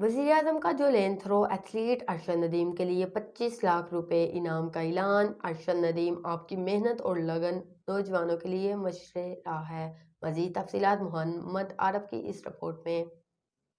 वज़ीर-ए-आज़म का javelin throw athlete Arshad Nadeem के लिए 25 लाख रुपए इनाम का ऐलान। अरशद नदीम आपकी मेहनत और लगन नौजवानों के लिए मशरे राह है। मज़ीद तफसीलात मोहम्मद आरफ की इस रिपोर्ट में।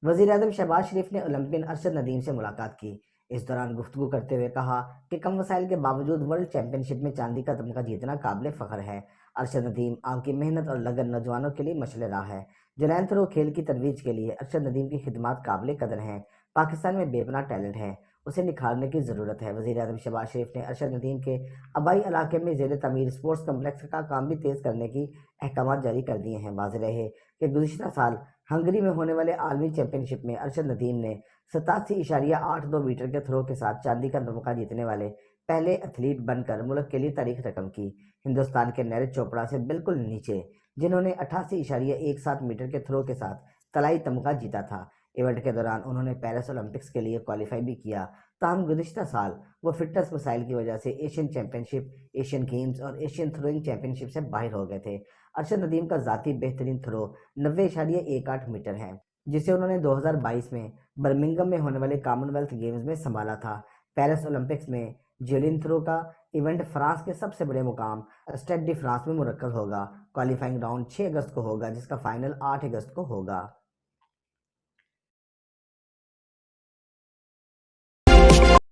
वज़ीर-ए-आज़म शहबाज शरीफ ने ओलंपियन अरशद नदीम से मुलाकात की। इस दौरान गुफ्तगू करते हुए कहा कि कम वसाइल के बावजूद वर्ल्ड चैंपियनशिप में चांदी का तमगा जीतना काबिल फ़ख्र है। अरशद नदीम आपकी मेहनत और लगन नौजवानों के लिए मशअल राह है। जेवलिन थ्रो खेल की तरवीज के लिए अरशद नदीम की खिदमात काबिल कदर हैं। पाकिस्तान में बेपनाह टैलेंट है, उसे निखारने की ज़रूरत है। वज़ीर-ए-आज़म शहबाज शरीफ ने अरशद नदीम के आबाई इलाके में ज़ेर तमीर स्पोर्ट्स कम्प्लेक्स का काम भी तेज़ करने की अहकामात जारी कर दिए हैं। वाज़ेह रहे कि गुज़िश्ता साल हंगरी में होने वाले आलमी चैंपियनशिप में अरशद नदीम ने 87.82 मीटर के थ्रो के साथ चांदी का तमगा जीतने वाले पहले एथलीट बनकर मुल्क के लिए तारीख रकम की। हिंदुस्तान के नीरज चोपड़ा से बिल्कुल नीचे, जिन्होंने 88.17 मीटर के थ्रो के साथ तलाई तमगा जीता था। इवेंट के दौरान उन्होंने पेरिस ओलंपिक्स के लिए क्वालिफाई भी किया। ताहम गुज़िश्ता साल वो फिटनेस मसाइल की वजह से एशियन चैंपियनशिप, एशियन गेम्स और एशियन थ्रोइंग चैंपियनशिप से बाहर हो गए थे। अरशद नदीम का ज़ाती बेहतरीन थ्रो 90.18 मीटर है, जिसे उन्होंने 2022 में बर्मिंघम में होने वाले कॉमनवेल्थ गेम्स में संभाला था। पेरिस ओलंपिक्स में जेवलिन थ्रो का इवेंट फ्रांस के सबसे बड़े मुकाम स्टेड डी फ्रांस में मुनक्कद होगा। क्वालिफाइंग राउंड 6 अगस्त को होगा, जिसका फाइनल 8 अगस्त को होगा।